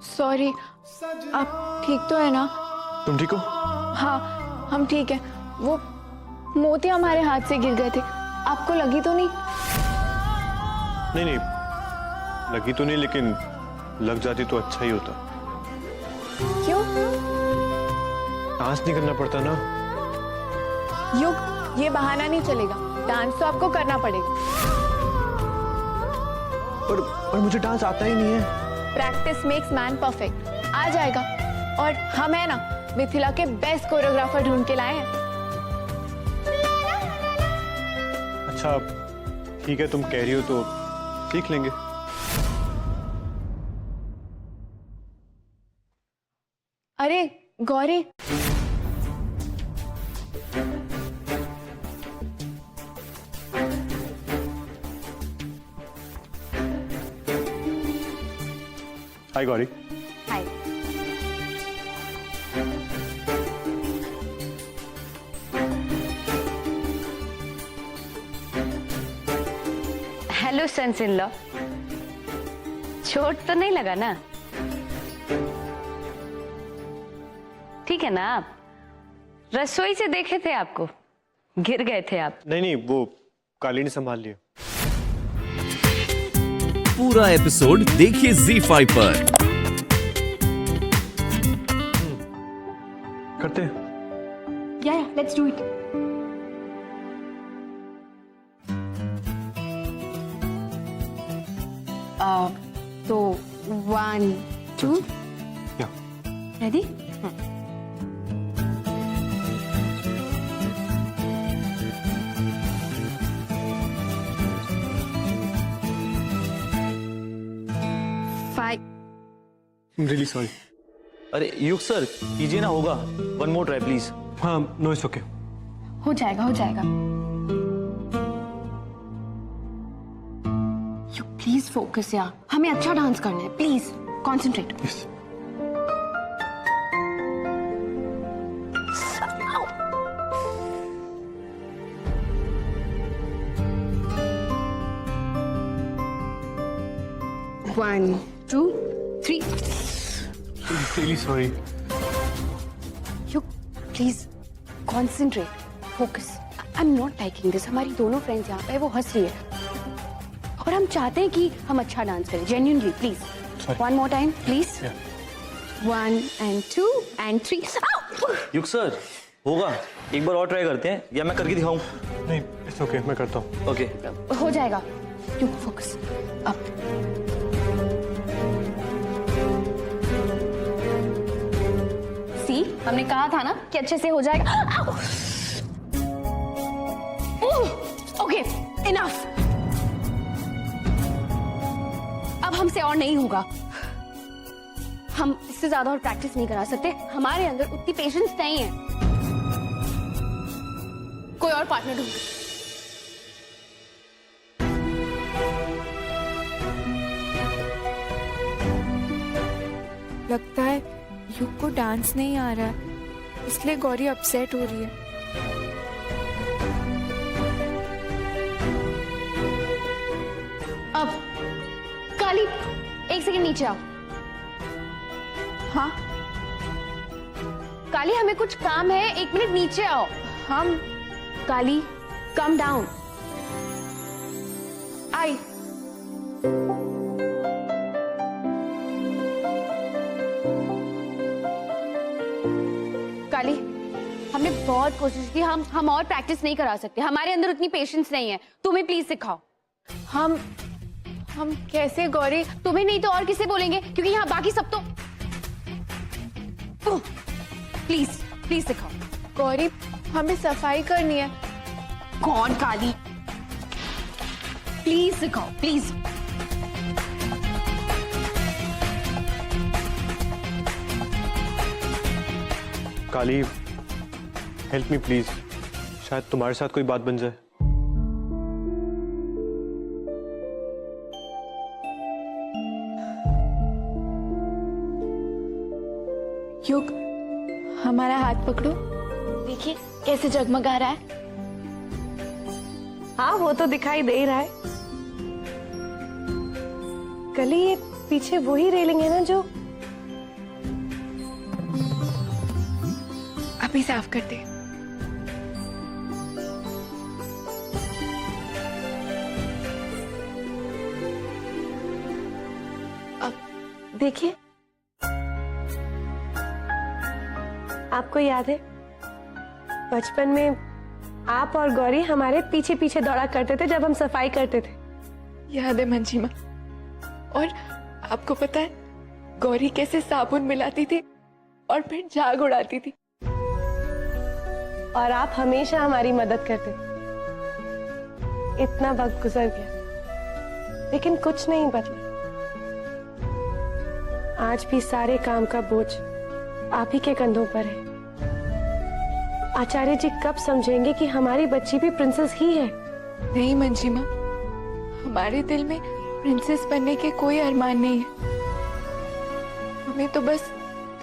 Sorry, आप ठीक तो है ना? तुम ठीक हो? हाँ, हम ठीक है। वो मोती हमारे हाथ से गिर गए थे, आपको लगी तो नहीं? नहीं नहीं, लगी तो नहीं, लेकिन लग जाती तो अच्छा ही होता। क्यों? डांस नहीं करना पड़ता ना। युग, ये बहाना नहीं चलेगा, डांस तो आपको करना पड़ेगा। पर मुझे डांस आता ही नहीं है। प्रैक्टिस मेक्स मैन परफेक्ट, आ जाएगा। और हम है ना, मिथिला के बेस्ट कोरियोग्राफर ढूंढ के लाए हैं। अच्छा ठीक है, तुम कह रही हो तो सीख लेंगे। अरे गौरी, हाय गौरी। हाय। हेलो सन्स इन लॉ, चोट तो नहीं लगा ना? ठीक है ना? आप रसोई से देखे थे आपको, गिर गए थे आप। नहीं नहीं, वो काली ने संभाल लिया। पूरा एपिसोड देखिए ZEE5 पर। करते हैं। या लेट्स डू इट। तो 1 2 या रेडी? Really sorry. अरे युग सर, कीजिए ना, होगा। One more try please. हाँ, नो इट्स ओके। हो जाएगा, हो जाएगा। यू प्लीज फोकस यार, हमें अच्छा डांस करना है, please concentrate. Yes. One, 2, 3. Really sorry. You please concentrate, focus. I'm not liking this. हमारी दोनों फ्रेंड्स यहाँ पे वो हंस रही है और हम चाहते हैं कि हम अच्छा डांस करें, genuinely, please. Sorry. One more time, please. Yeah. 1 and 2 and 3. Ow! युग सर, होगा। एक बार और ट्राई करते हैं, या मैं करके दिखाऊं? नहीं, इट्स ओके, मैं करता हूँ। ओके। हो जाएगा। You focus. Up. See, हमने कहा था ना कि अच्छे से हो जाएगा। Okay, enough. अब हमसे और नहीं होगा। हम इससे ज्यादा और प्रैक्टिस नहीं करा सकते, हमारे अंदर उतनी पेशेंस नहीं है। कोई और पार्टनर ढूंढो। लगता है युग को डांस नहीं आ रहा है, इसलिए गौरी अपसेट हो रही है। अब काली, एक सेकंड नीचे आओ। हाँ काली, हमें कुछ काम है, 1 मिनट नीचे आओ। हम काली, कम डाउन। आई। काली, हमने बहुत कोशिश की, हम और प्रैक्टिस नहीं करा सकते, हमारे अंदर उतनी पेशेंस नहीं है, तुम्हें प्लीज सिखाओ। हम कैसे गौरी? तुम्हें नहीं तो और किसे बोलेंगे, क्योंकि यहाँ बाकी सब तो। प्लीज प्लीज सिखाओ। गौरी, हमें सफाई करनी है। कौन काली? प्लीज सिखाओ, please. Kali, help me please, शायद तुम्हारे साथ कोई बात बन जाए। युग, हमारा हाथ पकड़ो, देखिए कैसे जगमगा रहा है। हाँ, वो तो दिखाई दे ही रहा है। कली, ये पीछे वही रेलिंग है ना जो अभी साफ कर दे। देखिए, आपको याद है बचपन में आप और गौरी हमारे पीछे पीछे दौड़ा करते थे जब हम सफाई करते थे। याद है मंजी माँ। और आपको पता है गौरी कैसे साबुन मिलाती थी और फिर झाग उड़ाती थी। और आप हमेशा हमारी मदद करते थे। इतना वक्त गुजर गया लेकिन कुछ नहीं बदला। आज भी सारे काम का बोझ आप ही के कंधों पर है। आचार्य जी कब समझेंगे कि हमारी बच्ची भी प्रिंसेस ही है? नहीं मंजी माँ, हमारे दिल में प्रिंसेस बनने के कोई अरमान नहीं है। हमें तो बस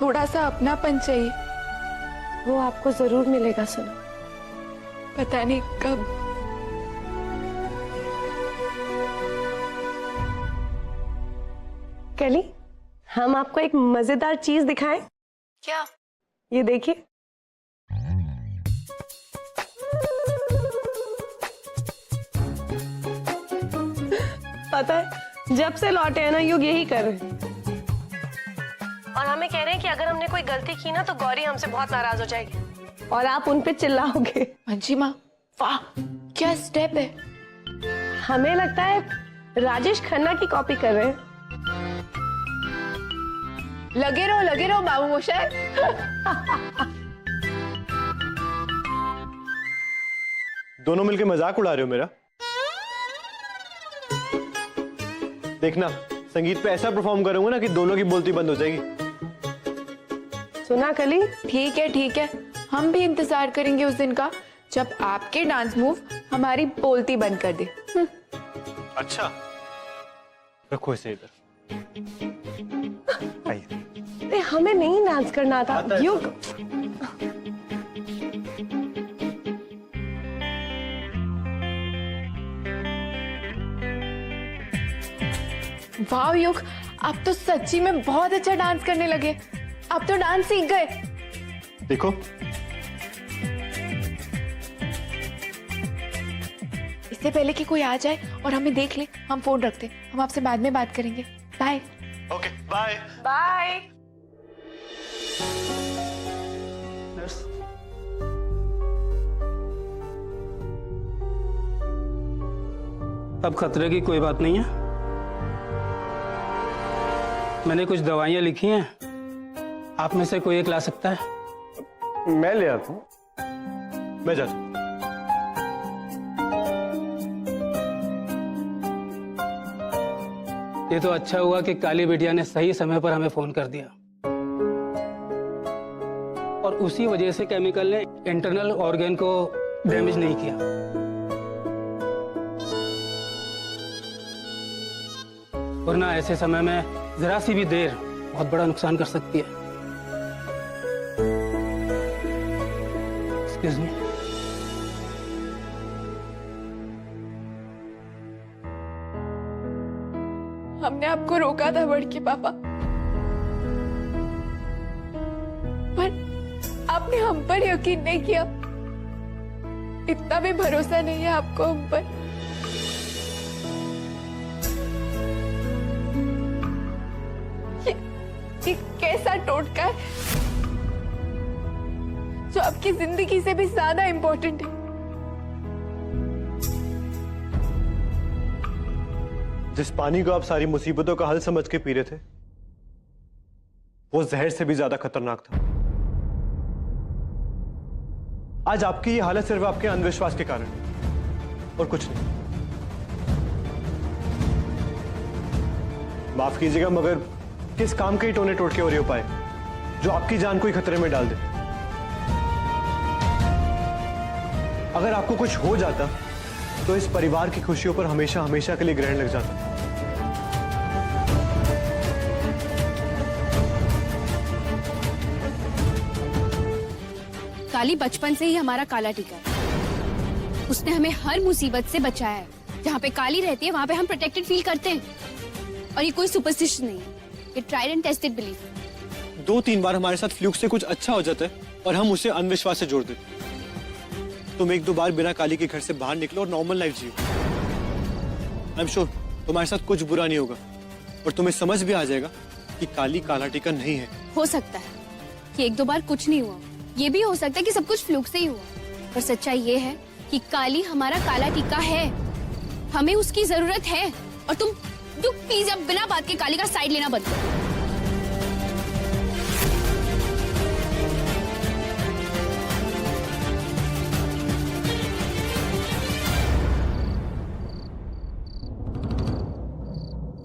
थोड़ा सा अपनापन चाहिए। वो आपको जरूर मिलेगा सुनो। पता नहीं कब। कली, हम आपको एक मजेदार चीज दिखाएं? क्या? ये देखिए। पता है जब से लौटे हैं ना युग यही कर रहे हैं। और हमें कह रहे हैं कि अगर हमने कोई गलती की ना तो गौरी हमसे बहुत नाराज हो जाएगी और आप उन पे चिल्लाओगे। मंजी माँ, वाह क्या स्टेप है। हमें लगता है राजेश खन्ना की कॉपी कर रहे हैं। लगे रहो बाबू मोशाय। दोनों मिलके मजाक उड़ा रहे हो मेरा? देखना संगीत पे ऐसा परफॉर्म करूंगा ना कि दोनों की बोलती बंद हो जाएगी। सुना कली? ठीक है, हम भी इंतजार करेंगे उस दिन का जब आपके डांस मूव हमारी बोलती बंद कर दे। अच्छा, रखो इसे इधर। आइए। अरे हमें नहीं डांस करना था युग। वाह युग, आप तो सच्ची में बहुत अच्छा डांस करने लगे। आप तो डांस सीख गए। देखो, इससे पहले कि कोई आ जाए और हमें देख ले, हम फोन रखते। हम आपसे बाद में बात करेंगे। बाय। Okay bye. बाय। अब खतरे की कोई बात नहीं है। मैंने कुछ दवाइयाँ लिखी हैं, आप में से कोई एक ला सकता है? मैं ले आता हूँ। मैं जाता हूँ। ये तो अच्छा हुआ कि काली बिटिया ने सही समय पर हमें फोन कर दिया और उसी वजह से केमिकल ने इंटरनल ऑर्गन को डैमेज नहीं किया। वरना ऐसे समय में जरा सी भी देर बहुत बड़ा नुकसान कर सकती है। Excuse me. हमने आपको रोका था बढ़ के पापा, पर आपने हम पर यकीन नहीं किया। इतना भी भरोसा नहीं है आपको हम पर। ये कैसा टोटका है जो आपकी जिंदगी से भी ज्यादा इंपॉर्टेंट है। जिस पानी को आप सारी मुसीबतों का हल समझ के पी रहे थे, वो जहर से भी ज्यादा खतरनाक था। आज आपकी ये हालत सिर्फ आपके अंधविश्वास के कारण और कुछ नहीं। माफ कीजिएगा मगर किस काम के ही टोने टोटके हो रहे हो पाए जो आपकी जान को ही खतरे में डाल दे। अगर आपको कुछ हो जाता तो इस परिवार की खुशियों पर हमेशा हमेशा के लिए ग्रहण लग जाता। काली बचपन से ही हमारा काला टीका है। उसने हमें हर मुसीबत से बचाया है। जहाँ पे काली रहती है वहाँ पे हम प्रोटेक्टेड फील करते हैं। और ये कोई सुपरस्टिशन नहीं है, ये ट्राइड एंड टेस्टेड बिलीफ है। 2-3 बार हमारे साथ फ्लूक से कुछ अच्छा हो जाता है और हम उसे अंधविश्वास से जोड़ देते। तुम एक दो बार बिना काली के घर से बाहर निकलो और normal life Jio. I am sure तुम्हारे साथ कुछ बुरा नहीं होगा और तुम्हें समझ भी आ जाएगा कि काली काला टीका नहीं है। हो सकता है कि एक दो बार कुछ नहीं हुआ, ये भी हो सकता है कि सब कुछ फ्लूक से ही हुआ, पर सच्चाई ये है कि काली हमारा काला टीका है, हमें उसकी जरूरत है। और तुम प्लीज अब बिना बात के काली का साइड लेना बंद करो।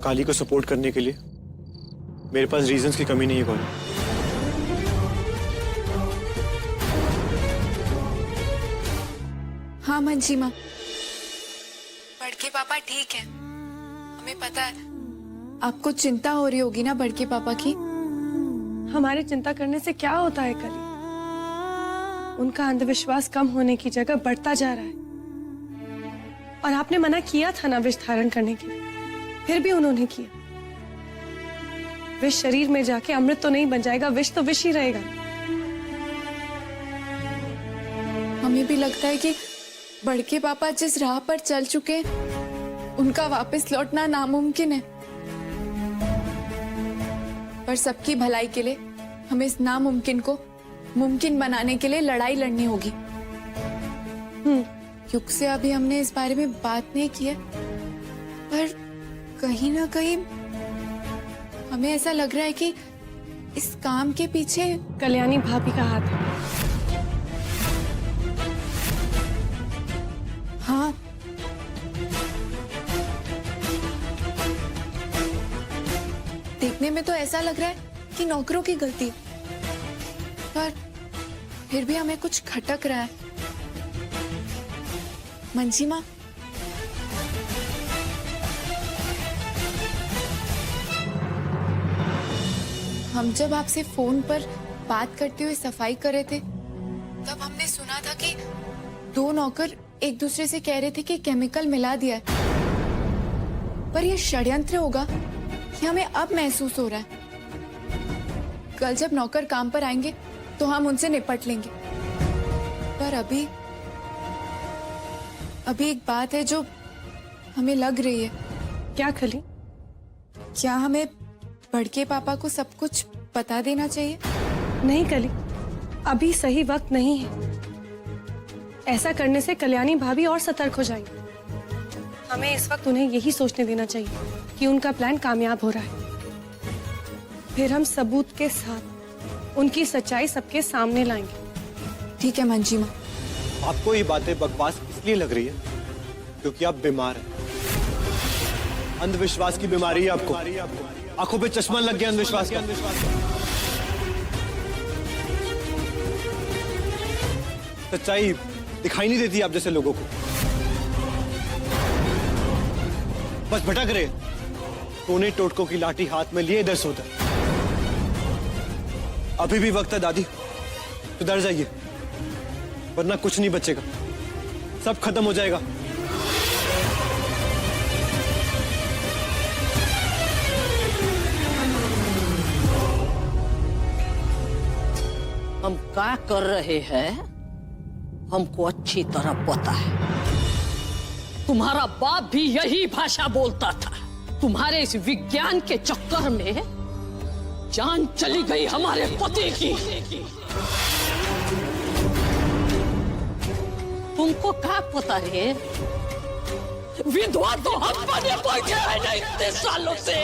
काली को सपोर्ट करने के लिए मेरे पास रीजंस की कमी नहीं है गौरी। हाँ मंजीमा, बड़के पापा ठीक है। हमें पता है आपको चिंता हो रही होगी ना बड़के पापा की। हमारे चिंता करने से क्या होता है कली? उनका अंधविश्वास कम होने की जगह बढ़ता जा रहा है। और आपने मना किया था ना विष धारण करने के लिए, फिर भी उन्होंने किया। विष शरीर में जाके अमृत तो नहीं बन जाएगा, विष तो विष ही रहेगा। हमें भी लगता है कि बड़के पापा जिस राह पर चल चुके उनका वापस लौटना नामुमकिन है, पर सबकी भलाई के लिए हमें इस नामुमकिन को मुमकिन बनाने के लिए लड़ाई लड़नी होगी। युग से अभी हमने इस बारे में बात नहीं की है, पर कहीं ना कहीं हमें ऐसा लग रहा है कि इस काम के पीछे कल्याणी भाभी का हाथ है। हाँ, देखने में तो ऐसा लग रहा है कि नौकरों की गलती है, पर फिर भी हमें कुछ खटक रहा है। मंजीमा, हम जब आपसे फोन पर बात करते हुए सफाई कर रहे थे, तब हमने सुना था कि दो नौकर एक दूसरे से कह रहे थे कि केमिकल मिला दिया है, पर यह षड्यंत्र होगा कि हमें अब महसूस हो रहा है। कल जब नौकर काम पर आएंगे तो हम उनसे निपट लेंगे, पर अभी एक बात है जो हमें लग रही है। क्या खली? क्या हमें बड़के पापा को सब कुछ बता देना चाहिए? नहीं कली, अभी सही वक्त नहीं है। ऐसा करने से कल्याणी भाभी और सतर्क हो जाएंगी। हमें इस वक्त उन्हें यही सोचने देना चाहिए कि उनका प्लान कामयाब हो रहा है। फिर हम सबूत के साथ उनकी सच्चाई सबके सामने लाएंगे। ठीक है मंजीमा। आपको ये बातें बकवास इसलिए लग रही है क्योंकि आप बीमार हैं। अंधविश्वास की बीमारी है आपको। आंखों पे चश्मा लग गया अंधविश्वास का। सच्चाई दिखाई नहीं देती आप जैसे लोगों को, बस भटक रहे टोने टोटकों की लाठी हाथ में लिए इधर से उधर। अभी भी वक्त है दादी, सुधर जाइए वरना कुछ नहीं बचेगा, सब खत्म हो जाएगा। हम क्या कर रहे हैं हमको अच्छी तरह पता है। तुम्हारा बाप भी यही भाषा बोलता था। तुम्हारे इस विज्ञान के चक्कर में जान चली गई हमारे पति की। तुमको क्या पता रे? विधवा तो हम बने बैठे हैं ना इतने सालों से।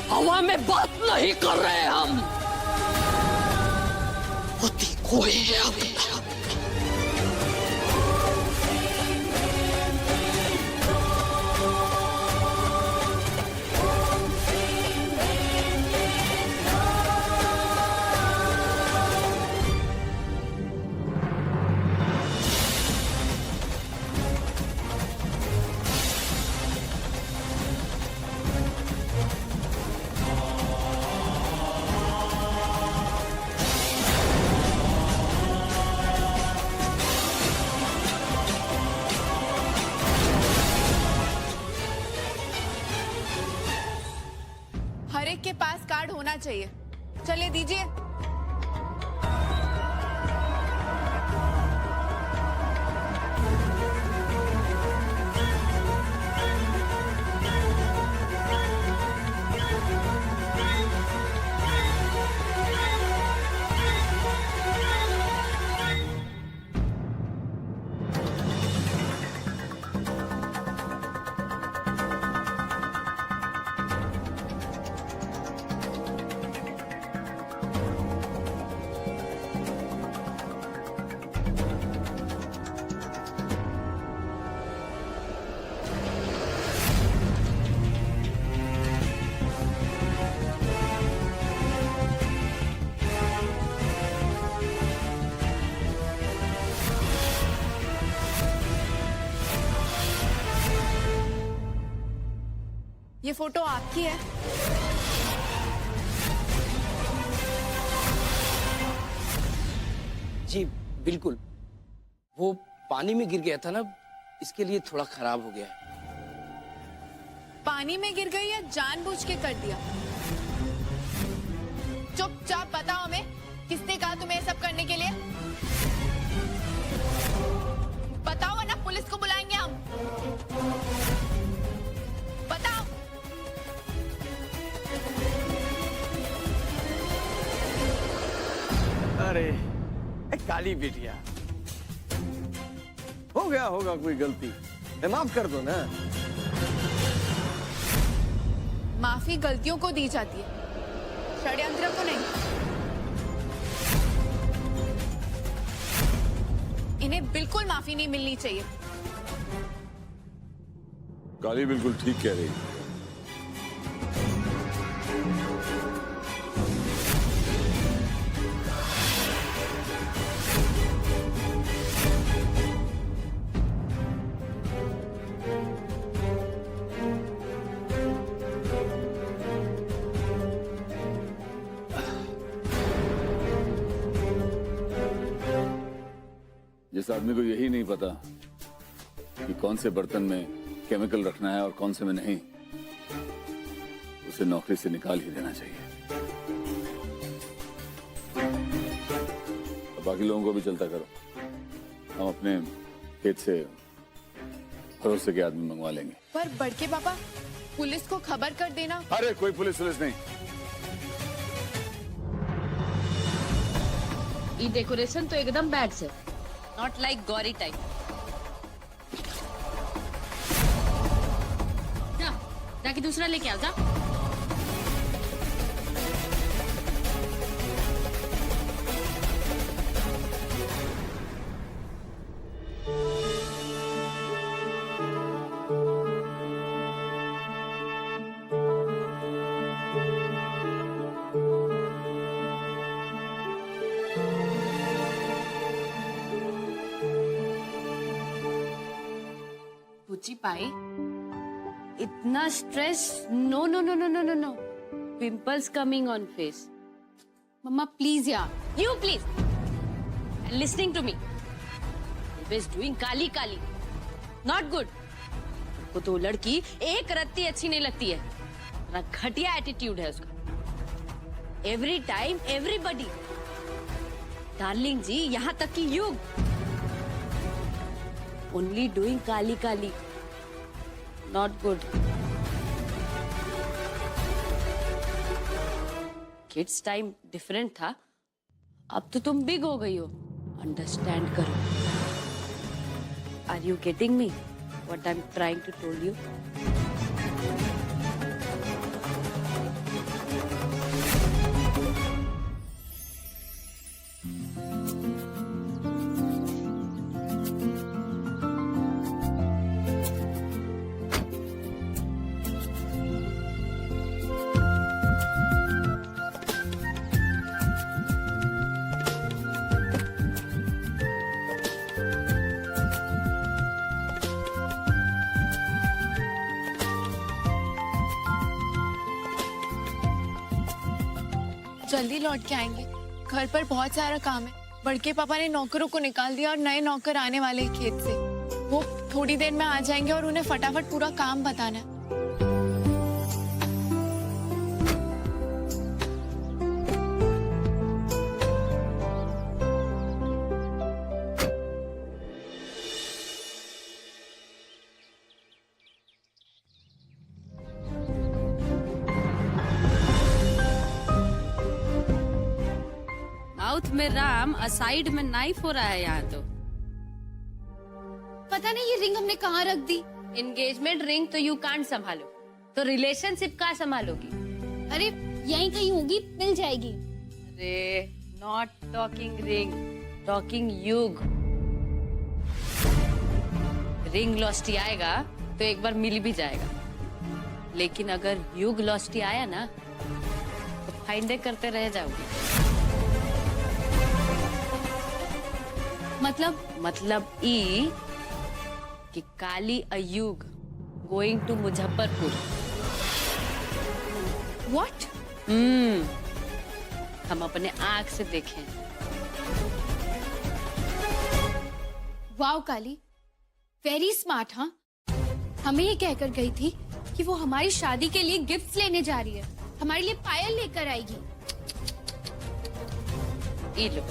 हवा में बात नहीं कर रहे हम, पति खोए हैं अपना। कार्ड होना चाहिए। चलिए दीजिए। ये फोटो आपकी है? जी बिल्कुल, वो पानी में गिर गया था ना, इसके लिए थोड़ा खराब हो गया है। पानी में गिर गई या जानबूझ के कर दिया? चुपचाप बताओ हमें, किसने कहा तुम्हें ये सब करने के लिए? बताओ वरना पुलिस को बुलाएंगे हम। बताओ। अरे काली बिटिया, हो गया होगा कोई गलती, माफ कर दो ना। माफी गलतियों को दी जाती है, षड्यंत्र को नहीं। इन्हें बिल्कुल माफी नहीं मिलनी चाहिए। काली बिल्कुल ठीक कह रही है। जिस आदमी को यही नहीं पता कि कौन से बर्तन में केमिकल रखना है और कौन से में नहीं, उसे नौकरी से निकाल ही देना चाहिए। अब बाकी लोगों को भी चलता करो, हम अपने खेत से भरोसे के आदमी मंगवा लेंगे। पर बड़के पापा, पुलिस को खबर कर देना। अरे कोई पुलिस नहीं। ये डेकोरेशन तो एकदम बैड से, नॉट लाइक गौरी टाइप। जाके दूसरा लेके आओ, जा। पूछी पाई, इतना stress, no no no no no no no, pimples coming on face. Mamma please यार, you please, listening to me, always doing काली काली, नॉट गुड। वो तो लड़की एक रत्ती अच्छी नहीं लगती है, ना घटिया एटीट्यूड है उसका। एवरी टाइम एवरीबडी, डार्लिंग जी, यहाँ तक कि यू ओनली डूइंग काली काली, not good. Kids time different था, अब तो तुम बिग हो गई हो, अंडरस्टैंड करो। Are you getting me what I am trying to tell you? जल्दी लौट के आएंगे, घर पर बहुत सारा काम है। बड़के पापा ने नौकरों को निकाल दिया और नए नौकर आने वाले हैं खेत से। वो थोड़ी देर में आ जाएंगे और उन्हें फटाफट पूरा काम बताना है। में राम असाइड में नाइफ हो रहा है यहाँ तो। पता नहीं ये रिंग हमने कहाँ रख दी। एंगेजमेंट रिंग तो यू कांट संभालो, तो रिलेशनशिप कहाँ संभालोगी? अरे यहीं कहीं होगी, मिल जाएगी। अरे नॉट टॉकिंग रिंग, टॉकिंग युग। रिंग लॉस्टी आएगा तो एक बार मिल भी जाएगा, लेकिन अगर युग लॉस्टी आया ना तो फाइंडे करते रह जाओगे। मतलब ई कि काली अयुग गोइंग टू मुजफ्फरपुर। व्हाट? हम अपने आंख से देखें। वाओ काली, वेरी स्मार्ट। हाँ, हमें ये कहकर गई थी कि वो हमारी शादी के लिए गिफ्ट्स लेने जा रही है, हमारे लिए पायल लेकर आएगी। ये लो,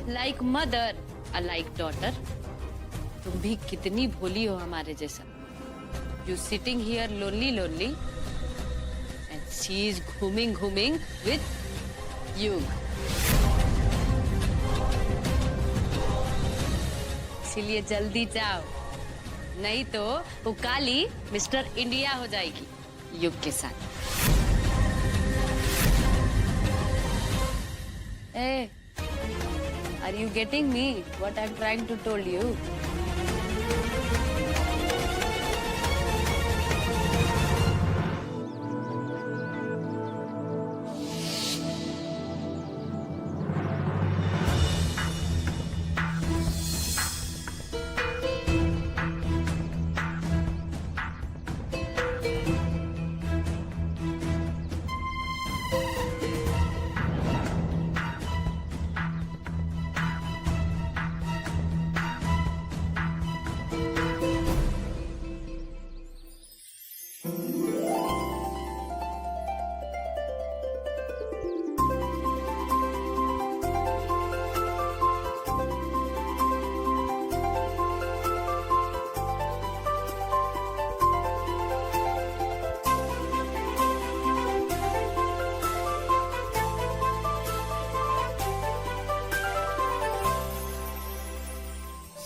लाइक मदर लाइक डॉटर। तुम भी कितनी भोली हो हमारे जैसा। You sitting here lonely lonely and she is घूमिंग विथ यू। इसीलिए जल्दी जाओ, नहीं तो वो काली मिस्टर इंडिया हो जाएगी युग के साथ। ए, are you getting me? What I'm trying to tell you?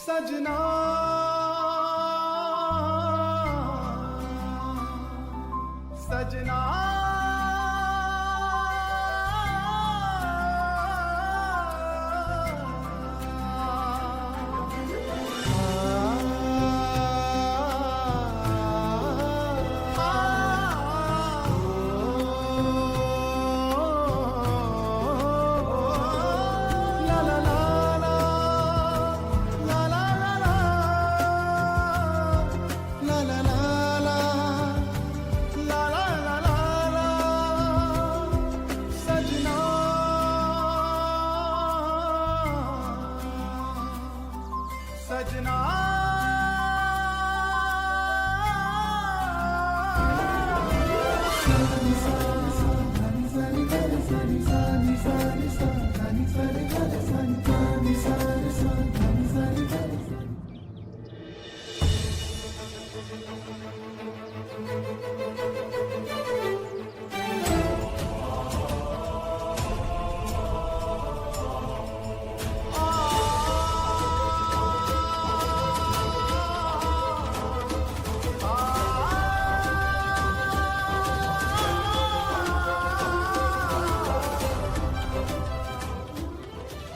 सजना सजना सजना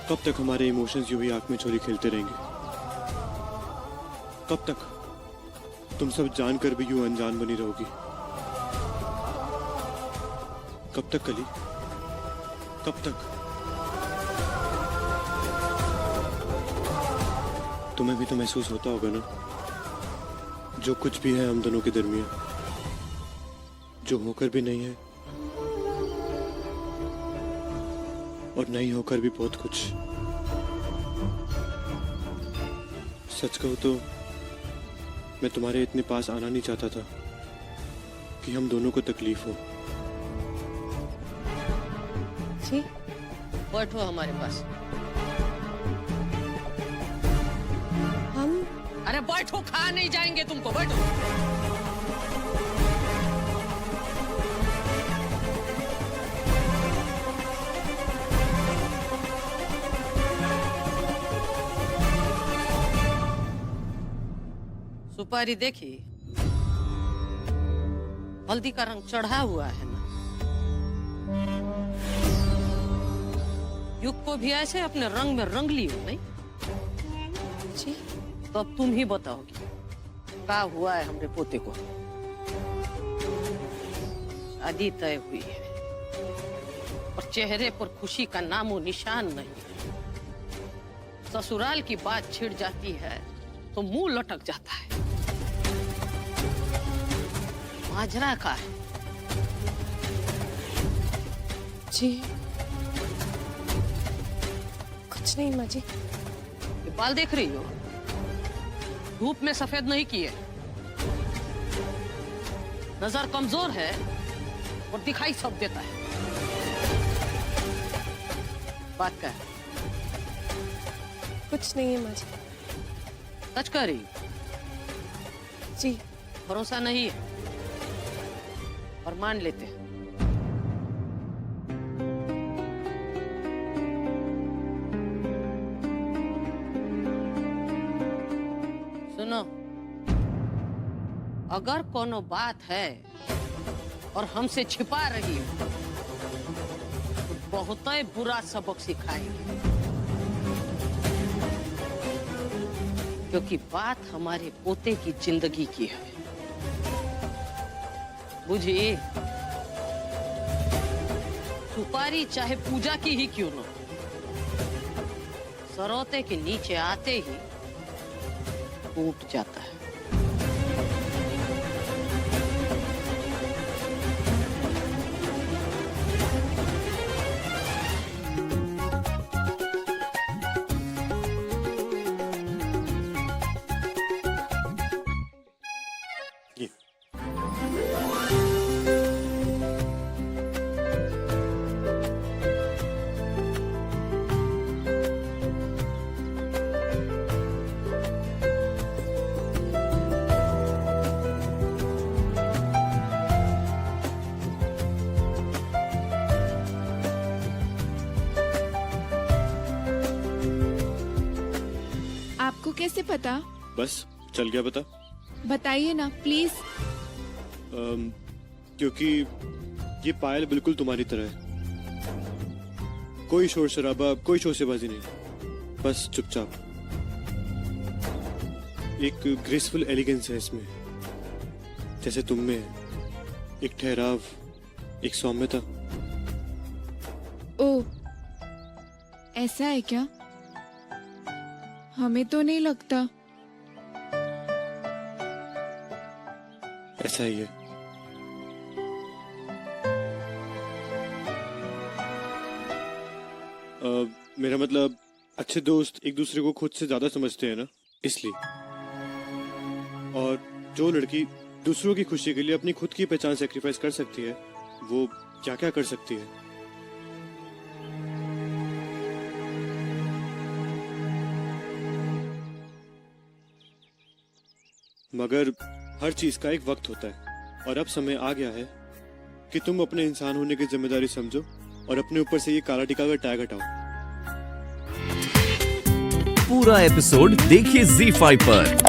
कब तक हमारे इमोशंस यूं ही आंख में छोरी खेलते रहेंगे? कब तक तुम सब जानकर भी यूं अनजान बनी रहोगी? कब तक कली, कब तक? तुम्हें भी तो महसूस होता होगा ना, जो कुछ भी है हम दोनों के दरमियान, जो होकर भी नहीं है और नहीं होकर भी बहुत कुछ। सच कहूं तो मैं तुम्हारे इतने पास आना नहीं चाहता था कि हम दोनों को तकलीफ हो। जी, बैठो हमारे पास। हम? अरे बैठो, खा नहीं जाएंगे तुमको, बैठो। सुपारी देखी, हल्दी का रंग चढ़ा हुआ है ना। युग को भी ऐसे अपने रंग में रंग ली हो नहीं जी? तो अब तुम ही बताओगी क्या हुआ है हमरे पोते को। शादी तय हुई है और चेहरे पर खुशी का नामो निशान नहीं। ससुराल की बात छिड़ जाती है तो मुंह लटक जाता है। माजरा का है जी कुछ नहीं माँ जी। ये बाल देख रही हो, धूप में सफेद नहीं किए। नजर कमजोर है और दिखाई सब देता है। बात क्या है? कुछ नहीं है माँ जी। सच कह रही जी भरोसा नहीं है और मान लेते हैं। सुनो, अगर कोनो बात है और हमसे छिपा रही हो तो बहुत ही बुरा सबक सिखाएंगे, क्योंकि बात हमारे पोते की जिंदगी की है। बुझी? सुपारी चाहे पूजा की ही क्यों न, सरोते के नीचे आते ही टूट जाता है। ये आपको कैसे पता? बस चल गया पता। बताइए ना प्लीज। क्योंकि ये पायल बिल्कुल तुम्हारी तरह है। कोई शोर शराबा, कोई शोरशेबाजी नहीं, बस चुपचाप। एक ग्रेसफुल एलिगेंस है इसमें, जैसे तुम में है। एक ठहराव, एक सौम्यता। ओ ऐसा है क्या? हमें तो नहीं लगता। ऐसा ही है। मेरा मतलब अच्छे दोस्त एक दूसरे को खुद से ज्यादा समझते हैं ना, इसलिए। और जो लड़की दूसरों की खुशी के लिए अपनी खुद की पहचान सेक्रीफाइस कर सकती है, वो क्या क्या कर सकती है। मगर हर चीज का एक वक्त होता है, और अब समय आ गया है कि तुम अपने इंसान होने की जिम्मेदारी समझो और अपने ऊपर से ये काला टीका का टैग हटाओ। पूरा एपिसोड देखिए ZEE5 पर।